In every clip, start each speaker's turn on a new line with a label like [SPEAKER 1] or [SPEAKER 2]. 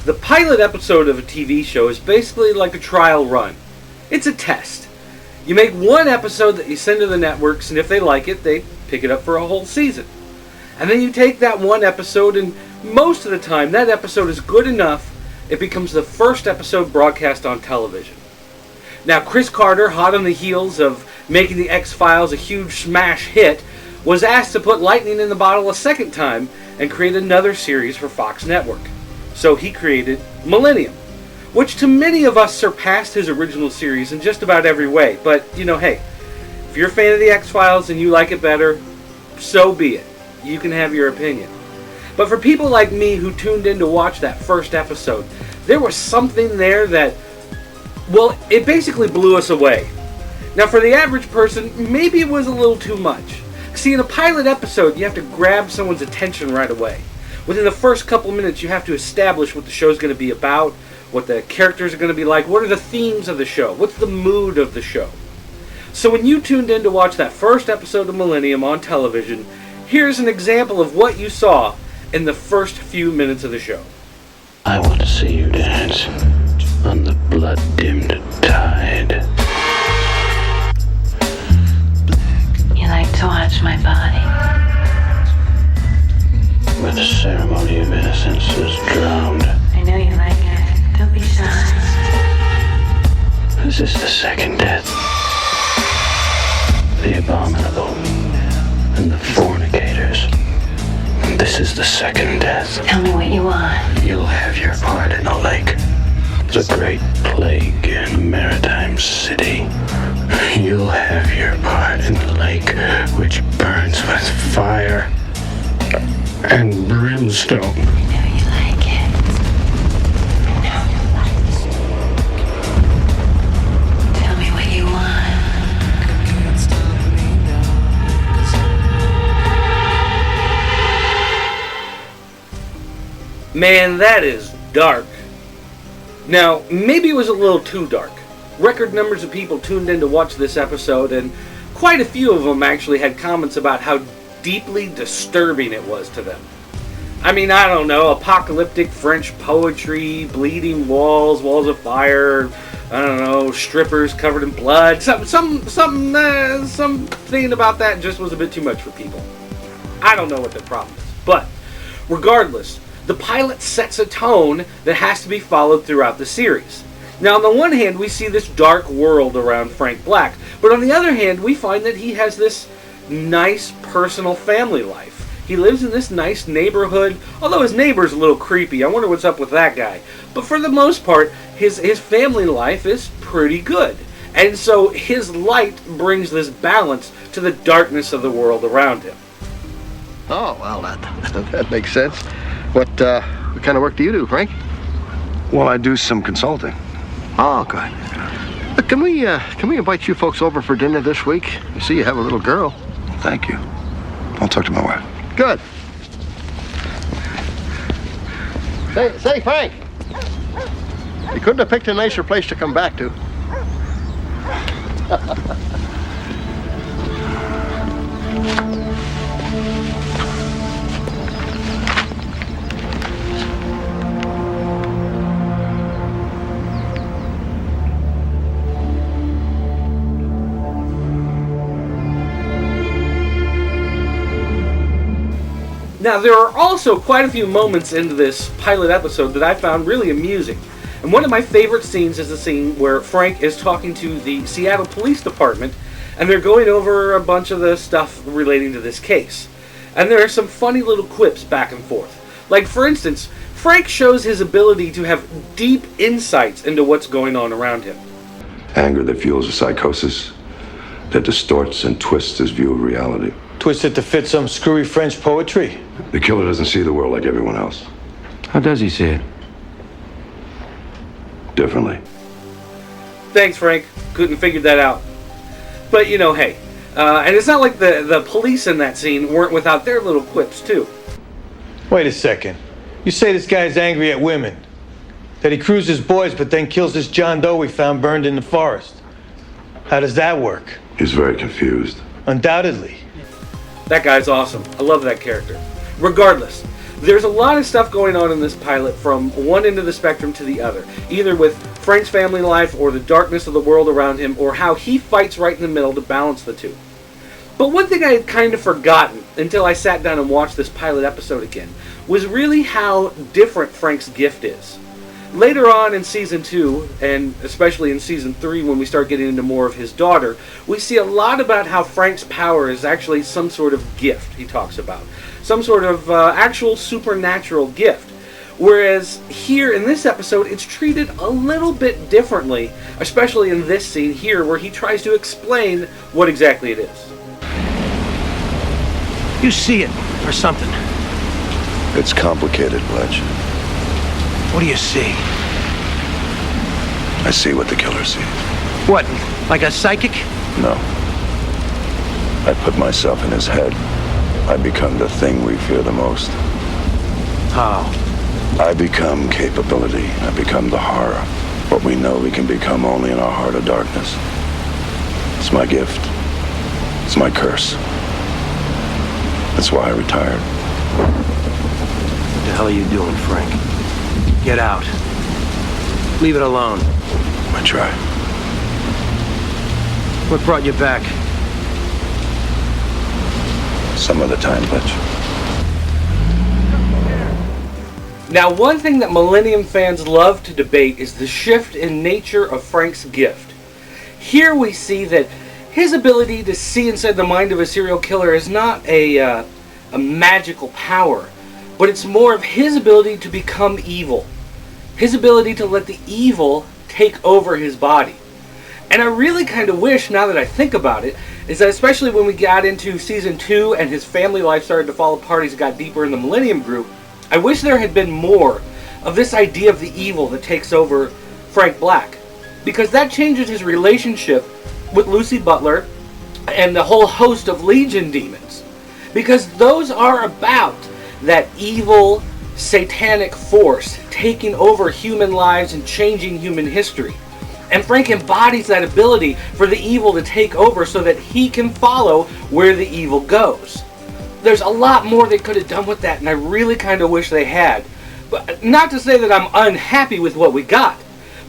[SPEAKER 1] The pilot episode of a TV show is basically like a trial run. It's a test. You make one episode that you send to the networks, and if they like it, they pick it up for a whole season. And then you take that one episode, and most of the time, that episode is good enough, it becomes the first episode broadcast on television. Now, Chris Carter, hot on the heels of making the X-Files a huge smash hit, was asked to put lightning in the bottle a second time and create another series for Fox Network. So he created MillenniuM, which to many of us surpassed his original series in just about every way. But, hey, if you're a fan of the X-Files and you like it better, so be it. You can have your opinion. But for people like me who tuned in to watch that first episode, there was something there that, well, it basically blew us away. Now, for the average person, maybe it was a little too much. See, in a pilot episode, you have to grab someone's attention right away. Within the first couple minutes, you have to establish what the show's going to be about, what the characters are going to be like, what are the themes of the show, what's the mood of the show. So when you tuned in to watch that first episode of MillenniuM on television, here's an example of what you saw in the first few minutes of the show.
[SPEAKER 2] I want to see you dance on the blood-dimmed tide.
[SPEAKER 3] You like to watch my body?
[SPEAKER 2] Where the ceremony of innocence is drowned.
[SPEAKER 3] I know you like it. Don't be shy.
[SPEAKER 2] This is the second death. The abominable and the fornicators. This is the second death.
[SPEAKER 3] Tell me what you want.
[SPEAKER 2] You'll have your part in the lake. The great plague in a maritime city. You'll have your part in the lake which burns with fire and brimstone.
[SPEAKER 3] I know you like it. I know you like it. Tell me what you want.
[SPEAKER 1] Man, that is dark. Now, maybe it was a little too dark. Record numbers of people tuned in to watch this episode, and quite a few of them actually had comments about how deeply disturbing it was to them. I mean, I don't know, apocalyptic French poetry, bleeding walls, walls of fire, I don't know, strippers covered in blood. Something about that just was a bit too much for people. I don't know what the problem is, but regardless, the pilot sets a tone that has to be followed throughout the series. Now, on the one hand, we see this dark world around Frank Black, but on the other hand, we find that he has this nice personal family life. He lives in this nice neighborhood, although his neighbor's a little creepy. I wonder what's up with that guy. But for the most part, his family life is pretty good. And so his light brings this balance to the darkness of the world around him.
[SPEAKER 4] Oh, well, that makes sense. What kind of work do you do, Frank?
[SPEAKER 5] Well, I do some consulting.
[SPEAKER 4] Oh, good. Look, can we invite you folks over for dinner this week? You see, you have a little girl.
[SPEAKER 5] Thank you. I'll talk to my wife.
[SPEAKER 4] Good. Say, Frank. You couldn't have picked a nicer place to come back to.
[SPEAKER 1] Now, there are also quite a few moments into this pilot episode that I found really amusing. And one of my favorite scenes is the scene where Frank is talking to the Seattle Police Department, and they're going over a bunch of the stuff relating to this case. And there are some funny little quips back and forth. Like, for instance, Frank shows his ability to have deep insights into what's going on around him.
[SPEAKER 5] Anger that fuels a psychosis, that distorts and twists his view of reality.
[SPEAKER 6] Twist it to fit some screwy French poetry.
[SPEAKER 5] The killer doesn't see the world like everyone else.
[SPEAKER 7] How does he see it?
[SPEAKER 5] Differently.
[SPEAKER 1] Thanks, Frank. Couldn't figure that out. But, hey. And it's not like the police in that scene weren't without their little quips, too.
[SPEAKER 6] Wait a second. You say this guy's angry at women. That he cruises boys but then kills this John Doe we found burned in the forest. How does that work?
[SPEAKER 5] He's very confused.
[SPEAKER 6] Undoubtedly.
[SPEAKER 1] That guy's awesome. I love that character. Regardless, There's a lot of stuff going on in this pilot from one end of the spectrum to the other, either with Frank's family life or the darkness of the world around him, or how he fights right in the middle to balance the two. But one thing I had kind of forgotten until I sat down and watched this pilot episode again was really how different Frank's gift is. Later on in Season 2, and especially in Season 3 when we start getting into more of his daughter, we see a lot about how Frank's power is actually some sort of gift he talks about. Some sort of actual supernatural gift. Whereas here in this episode, it's treated a little bit differently, especially in this scene here where he tries to explain what exactly it is.
[SPEAKER 7] You see it, or something.
[SPEAKER 5] It's complicated, Bletch.
[SPEAKER 7] What do you see?
[SPEAKER 5] I see what the killer sees.
[SPEAKER 7] What, like a psychic?
[SPEAKER 5] No. I put myself in his head. I become the thing we fear the most.
[SPEAKER 7] How?
[SPEAKER 5] I become capability. I become the horror. What we know we can become only in our heart of darkness. It's my gift. It's my curse. That's why I retired.
[SPEAKER 7] What the hell are you doing, Frank? Get out. Leave it alone.
[SPEAKER 5] I try.
[SPEAKER 7] What brought you back?
[SPEAKER 5] Some other time, Bletch.
[SPEAKER 1] Now, one thing that MillenniuM fans love to debate is the shift in nature of Frank's gift. Here we see that his ability to see inside the mind of a serial killer is not a magical power, but it's more of his ability to become evil. His ability to let the evil take over his body. And I really kind of wish, now that I think about it, is that especially when we got into Season 2 and his family life started to fall apart as he got deeper in the MillenniuM group, I wish there had been more of this idea of the evil that takes over Frank Black. Because that changes his relationship with Lucy Butler and the whole host of Legion demons. Because those are about that evil, satanic force taking over human lives and changing human history. And Frank embodies that ability for the evil to take over so that he can follow where the evil goes. There's a lot more they could have done with that, and I really kind of wish they had. But not to say that I'm unhappy with what we got,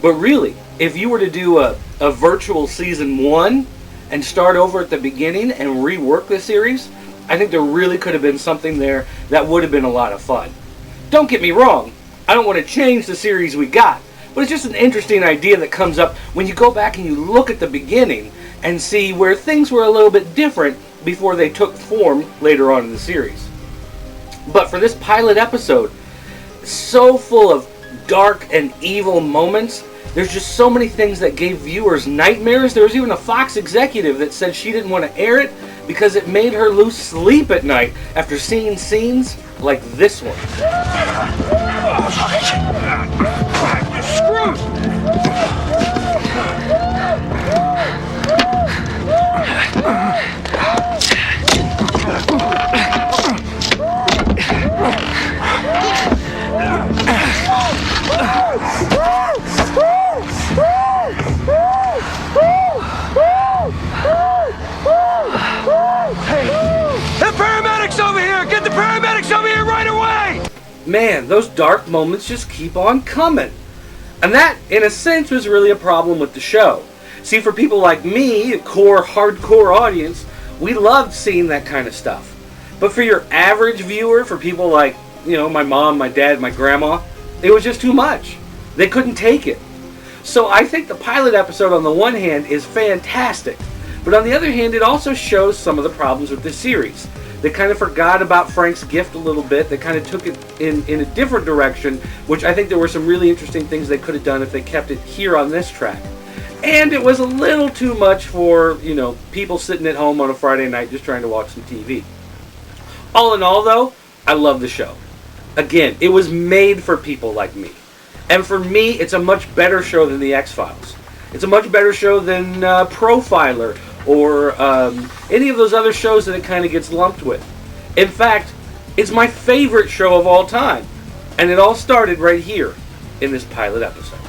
[SPEAKER 1] but really, if you were to do a virtual Season 1 and start over at the beginning and rework the series, I think there really could have been something there that would have been a lot of fun. Don't get me wrong, I don't want to change the series we got, but it's just an interesting idea that comes up when you go back and you look at the beginning and see where things were a little bit different before they took form later on in the series. But for this pilot episode, so full of dark and evil moments, there's just so many things that gave viewers nightmares. There was even a Fox executive that said she didn't want to air it because it made her lose sleep at night after seeing scenes like this one. Man, those dark moments just keep on coming. And that, in a sense, was really a problem with the show. See, for people like me, a core, hardcore audience, we loved seeing that kind of stuff. But for your average viewer, for people like, my mom, my dad, my grandma, it was just too much. They couldn't take it. So I think the pilot episode, on the one hand, is fantastic. But on the other hand, it also shows some of the problems with this series. They kind of forgot about Frank's gift a little bit. They kind of took it in a different direction, which I think there were some really interesting things they could have done if they kept it here on this track. And it was a little too much for, people sitting at home on a Friday night just trying to watch some TV. All in all, though, I love the show. Again, it was made for people like me. And for me, it's a much better show than The X-Files. It's a much better show than Profiler, or any of those other shows that it kind of gets lumped with. In fact, it's my favorite show of all time. And it all started right here in this pilot episode.